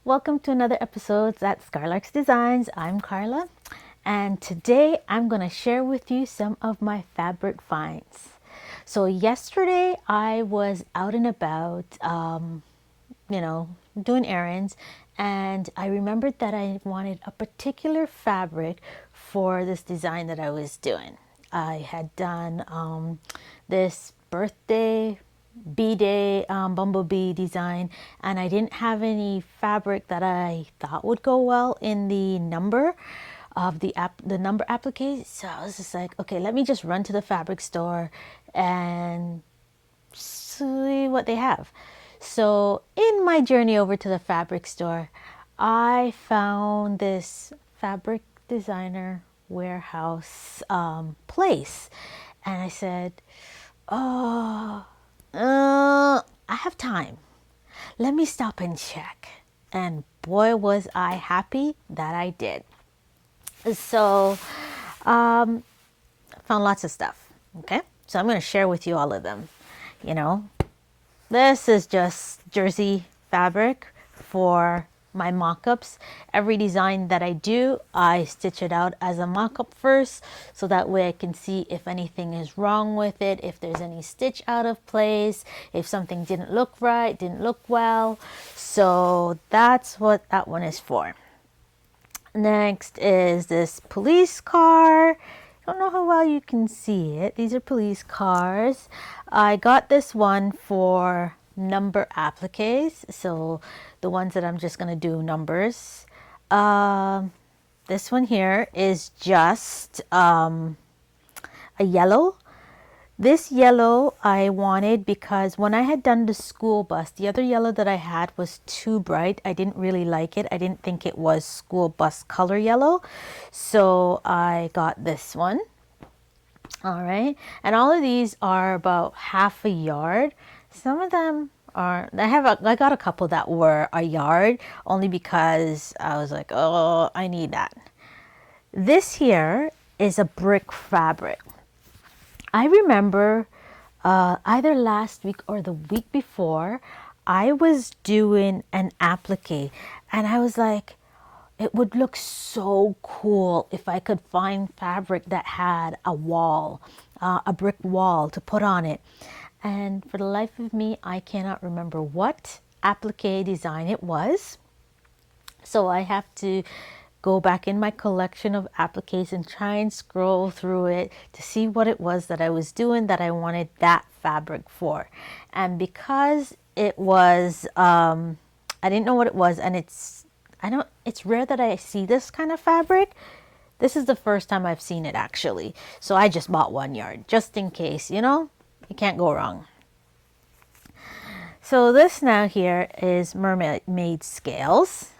Welcome to another episode at Laark's Designs. I'm Carla, and today I'm going to share with you some of my fabric finds. So yesterday I was out and about, doing errands, and I remembered that I wanted a particular fabric for this design that I was doing. I had done this birthday B-Day bumblebee design, and I didn't have any fabric that I thought would go well in the number of the number applique. So I was just like, okay, let me just run to the fabric store and see what they have. So in my journey over to the fabric store, I found this fabric designer warehouse place, and I said, oh, I have time. Let me stop and check. And boy, was I happy that I did. So, found lots of stuff. Okay. So I'm going to share with you all of them. This is just jersey fabric for my mock-ups. Every design that I do, I stitch it out as a mock-up first, so that way I can see if anything is wrong with it, if there's any stitch out of place, if something didn't look right, didn't look well. So that's what that one is for. Next is this police car. Don't know how well you can see it. These are police cars. I got this one for number appliques, so the ones that I'm just going to do numbers. This one here is just a yellow. This yellow I wanted because when I had done the school bus, the other yellow that I had was too bright. I didn't really like it. I didn't think it was school bus color yellow, so I got this one. All right, and all of these are about half a yard. Some of them are, I got a couple that were a yard, only because I was like, oh, I need that. This here is a brick fabric. I remember either last week or the week before, I was doing an applique, and I was like, it would look so cool if I could find fabric that had a wall, a brick wall to put on it. And for the life of me, I cannot remember what applique design it was. So I have to go back in my collection of appliques and try and scroll through it to see what it was that I was doing that I wanted that fabric for. And because it was, I didn't know what it was, and it's rare that I see this kind of fabric. This is the first time I've seen it actually. So I just bought 1 yard just in case, you can't go wrong. So this now here is Mermaid Scales.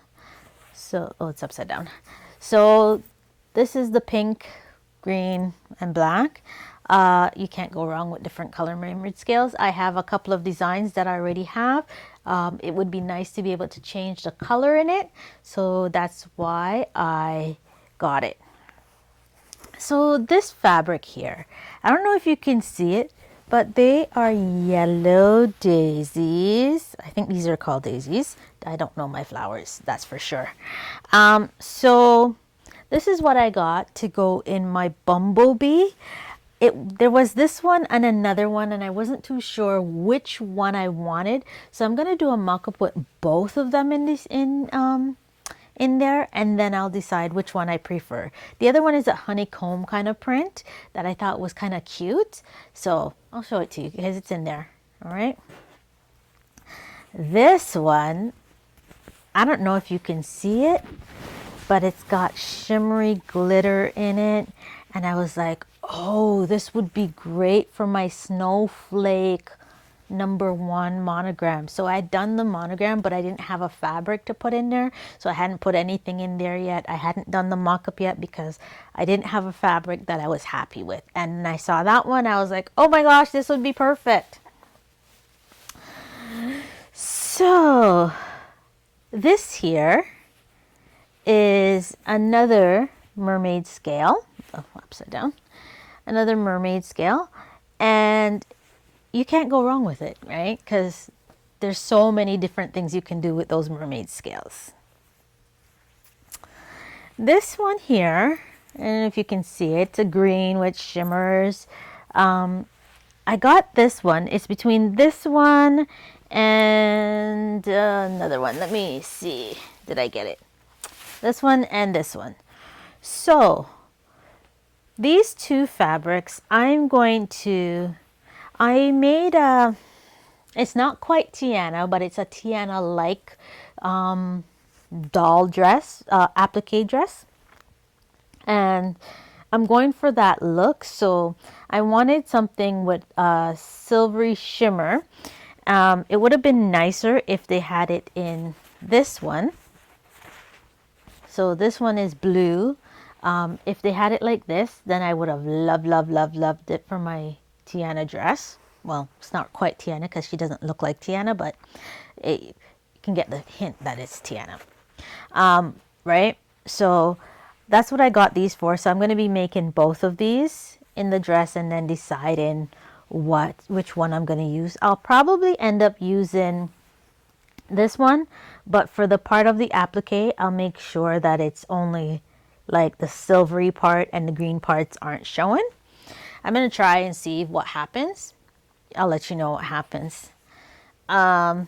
So, it's upside down. So this is the pink, green, and black. You can't go wrong with different color Mermaid Scales. I have a couple of designs that I already have. It would be nice to be able to change the color in it. So that's why I got it. So this fabric here, I don't know if you can see it, but they are yellow daisies. I think these are called daisies. I don't know my flowers, that's for sure. So this is what I got to go in my bumblebee. There was this one and another one, and I wasn't too sure which one I wanted. So I'm gonna do a mock-up with both of them in there, and then I'll decide which one I prefer. The other one is a honeycomb kind of print that I thought was kind of cute. So I'll show it to you because it's in there. All right. This one, I don't know if you can see it, but it's got shimmery glitter in it. And I was like, oh, this would be great for my snowflake #1 monogram. So I had done the monogram, but I didn't have a fabric to put in there. So I hadn't put anything in there yet. I hadn't done the mock-up yet because I didn't have a fabric that I was happy with. And I saw that one. I was like, oh my gosh, this would be perfect. So this here is another Mermaid Scale. Oh, upside down. another mermaid scale, and you can't go wrong with it, right? Because there's so many different things you can do with those mermaid scales. This one here, I don't know if you can see it, it's a green with shimmers. I got this one. It's between this one and another one. Let me see. Did I get it? This one and this one. So these two fabrics, I made a, it's not quite Tiana, but it's a Tiana-like doll dress, applique dress. And I'm going for that look, so I wanted something with a silvery shimmer. It would have been nicer if they had it in this one. So this one is blue. If they had it like this, then I would have loved it for my Tiana dress. Well, it's not quite Tiana because she doesn't look like Tiana, but you can get the hint that it's Tiana. Right? So that's what I got these for. So I'm going to be making both of these in the dress and then deciding which one I'm going to use. I'll probably end up using this one, but for the part of the applique, I'll make sure that it's only like the silvery part and the green parts aren't showing. I'm going to try and see what happens. I'll let you know what happens. But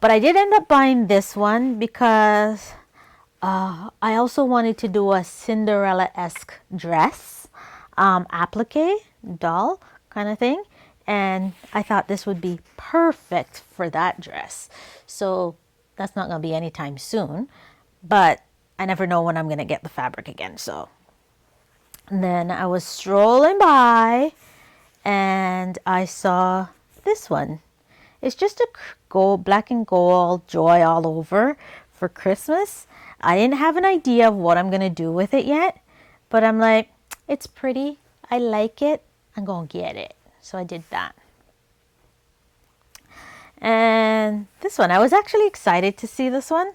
I did end up buying this one because I also wanted to do a Cinderella-esque dress, applique, doll kind of thing. And I thought this would be perfect for that dress. So that's not going to be anytime soon. But I never know when I'm going to get the fabric again. So and then I was strolling by and I saw this one. It's just a gold, black and gold joy all over for Christmas. I didn't have an idea of what I'm going to do with it yet. But I'm like, it's pretty. I like it. I'm going to get it. So I did that. And this one, I was actually excited to see this one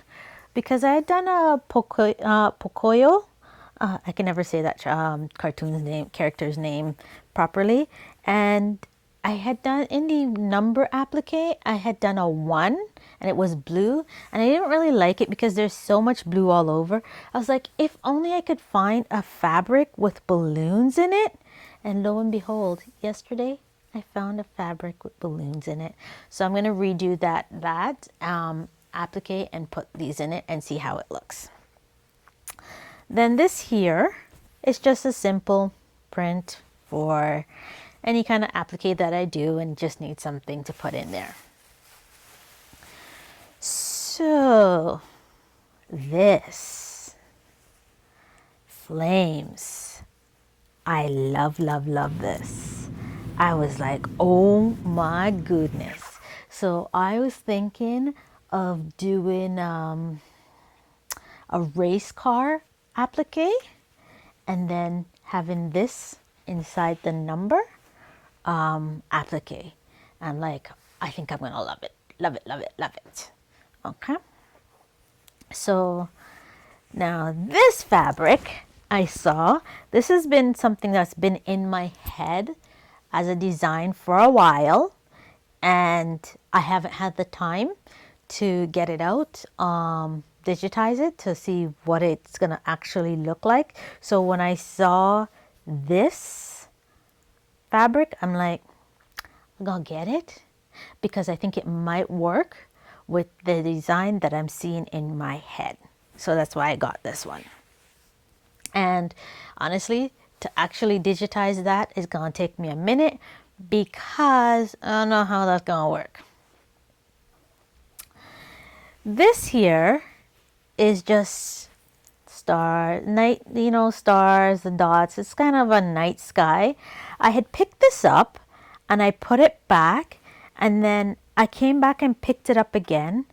because I had done a Pocoyo. I can never say that character's name properly. And I had done in the number applique, I had done a 1 and it was blue. And I didn't really like it because there's so much blue all over. I was like, if only I could find a fabric with balloons in it. And lo and behold, yesterday I found a fabric with balloons in it. So I'm going to redo that applique and put these in it and see how it looks. Then this here is just a simple print for any kind of applique that I do and just need something to put in there. So this flames. I love this. I was like, oh my goodness. So I was thinking of doing a race car applique and then having this inside the number applique. I'm like, I think I'm going to love it. Love it. Okay. So now this fabric I saw, this has been something that's been in my head as a design for a while, and I haven't had the time to get it out, digitize it to see what it's gonna actually look like. So when I saw this fabric, I'm like, I'm gonna get it because I think it might work with the design that I'm seeing in my head. So that's why I got this one. And honestly, to actually digitize that is going to take me a minute because I don't know how that's going to work. This here is just stars, the dots. It's kind of a night sky. I had picked this up and I put it back, and then I came back and picked it up again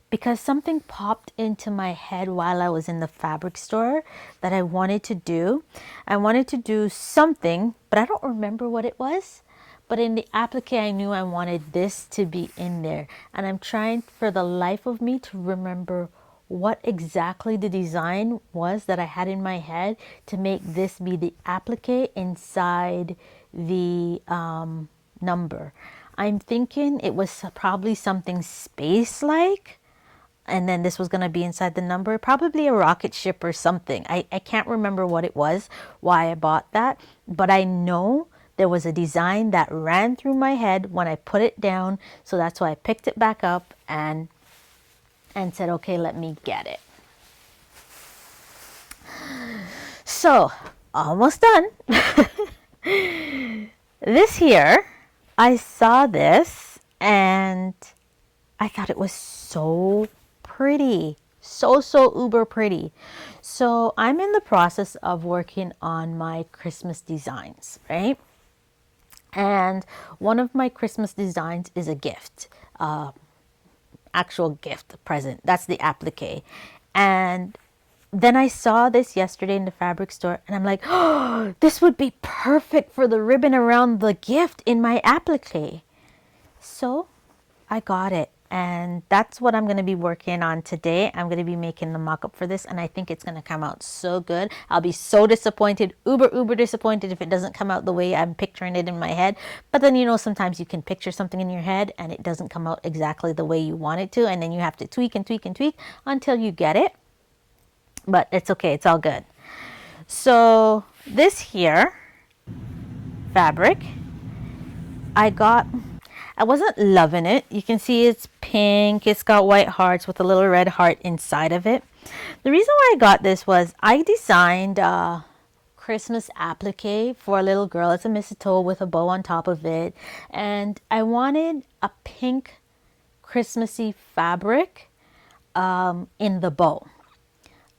because something popped into my head while I was in the fabric store that I wanted to do. I wanted to do something, but I don't remember what it was. But in the applique, I knew I wanted this to be in there. And I'm trying for the life of me to remember what exactly the design was that I had in my head to make this be the applique inside the number. I'm thinking it was probably something space-like, and then this was going to be inside the number, probably a rocket ship or something. I can't remember what it was, why I bought that, but I know there was a design that ran through my head when I put it down, so that's why I picked it back up and said, okay, let me get it. So, almost done. This here, I saw this and I thought it was so pretty. So uber pretty. So I'm in the process of working on my Christmas designs, right? And one of my Christmas designs is a gift, actual gift, present. That's the applique. And then I saw this yesterday in the fabric store and I'm like, oh, this would be perfect for the ribbon around the gift in my applique. So I got it. And that's what I'm going to be working on today. I'm going to be making the mock-up for this, and I think it's going to come out so good. I'll be so disappointed, uber disappointed if it doesn't come out the way I'm picturing it in my head. But then, you know, sometimes you can picture something in your head and it doesn't come out exactly the way you want it to, and then you have to tweak and tweak and tweak until you get it. But it's okay, it's all good. So this here fabric, I wasn't loving it. You can see it's pink. It's got white hearts with a little red heart inside of it. The reason why I got this was I designed a Christmas applique for a little girl. It's a mistletoe with a bow on top of it. And I wanted a pink Christmassy fabric in the bow.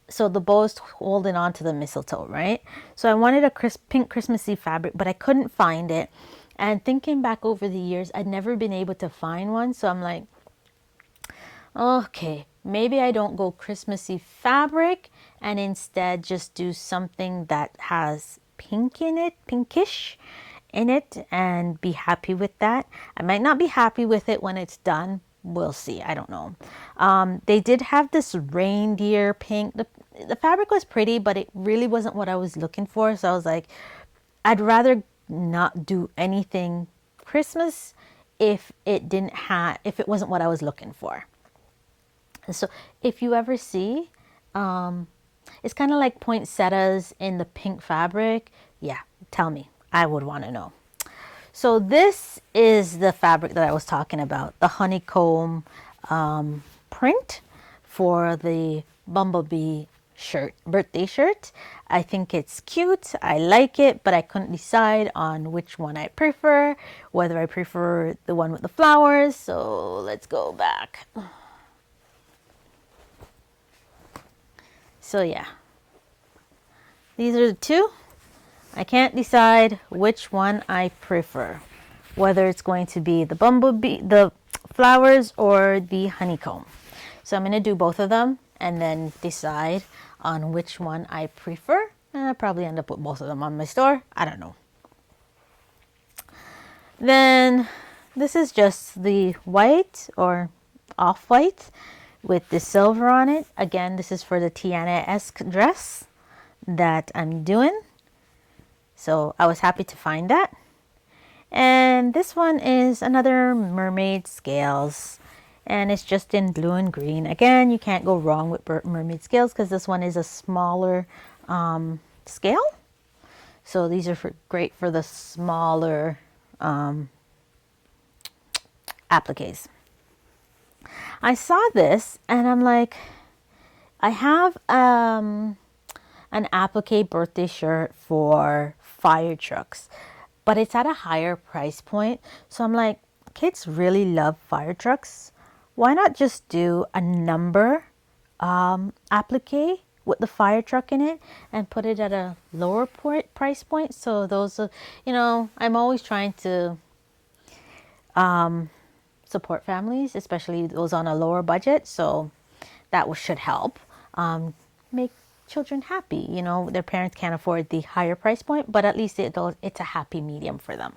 So the bow is holding on to the mistletoe, right? So I wanted a pink Christmassy fabric, but I couldn't find it. And thinking back over the years, I'd never been able to find one. So I'm like, okay, maybe I don't go Christmassy fabric and instead just do something that has pink in it, pinkish in it, and be happy with that. I might not be happy with it when it's done. We'll see. I don't know. They did have this reindeer pink. The fabric was pretty, but it really wasn't what I was looking for. So I was like, I'd rather not do anything Christmas if it wasn't what I was looking for. So if you ever see, it's kind of like poinsettias in the pink fabric. Yeah, tell me. I would want to know. So this is the fabric that I was talking about, the honeycomb print for the bumblebee shirt, birthday shirt. I think it's cute. I like it, but I couldn't decide on which one I prefer, whether I prefer the one with the flowers. So let's go back. So yeah, these are the two. I can't decide which one I prefer, whether it's going to be the bumblebee, the flowers, or the honeycomb. So I'm going to do both of them and then decide on which one I prefer. And I'll probably end up with both of them on my store. I don't know. Then this is just the white or off-white with the silver on it. Again, this is for the Tiana-esque dress that I'm doing. So I was happy to find that. And this one is another Mermaid Scales. And it's just in blue and green. Again, you can't go wrong with Mermaid Scales because this one is a smaller scale. So these are great for the smaller appliques. I saw this and I'm like, I have an applique birthday shirt for fire trucks, but it's at a higher price point. So I'm like, kids really love fire trucks. Why not just do a number applique with the fire truck in it and put it at a lower price point? So those are, you know, I'm always trying to support families, especially those on a lower budget. So that should help make children happy. You know, their parents can't afford the higher price point, but at least it's a happy medium for them.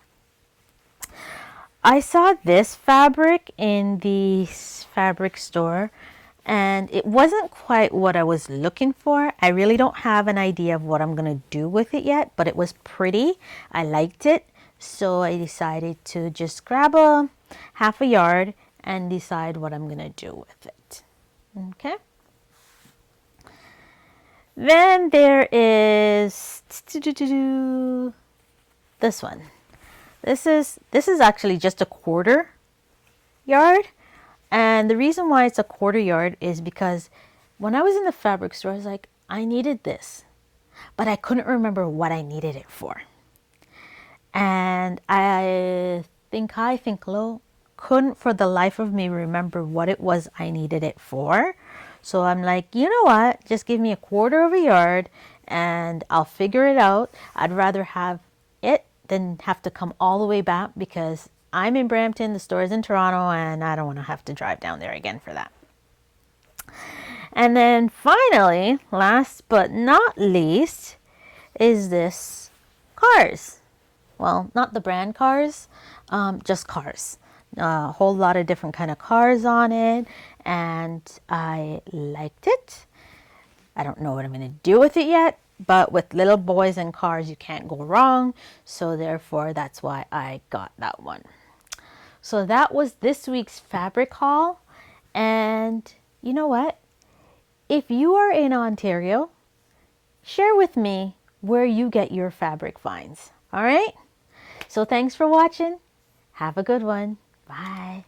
I saw this fabric in the fabric store and it wasn't quite what I was looking for. I really don't have an idea of what I'm going to do with it yet, but it was pretty. I liked it. So I decided to just grab a half a yard and decide what I'm going to do with it. Okay. Then there is this one. This is actually just a quarter yard. And the reason why it's a quarter yard is because when I was in the fabric store, I was like, I needed this, but I couldn't remember what I needed it for. And I think low, couldn't for the life of me remember what it was I needed it for. So I'm like, you know what? Just give me a quarter of a yard and I'll figure it out. I'd rather have it than have to come all the way back because I'm in Brampton, the store is in Toronto, and I don't want to have to drive down there again for that. And then finally, last but not least, is this cars. Well, not the brand cars, just cars. A whole lot of different kind of cars on it, and I liked it. I don't know what I'm going to do with it yet, but with little boys and cars, you can't go wrong. So therefore, that's why I got that one. So that was this week's fabric haul. And you know what? If you are in Ontario, share with me where you get your fabric finds. All right? So thanks for watching. Have a good one. Bye.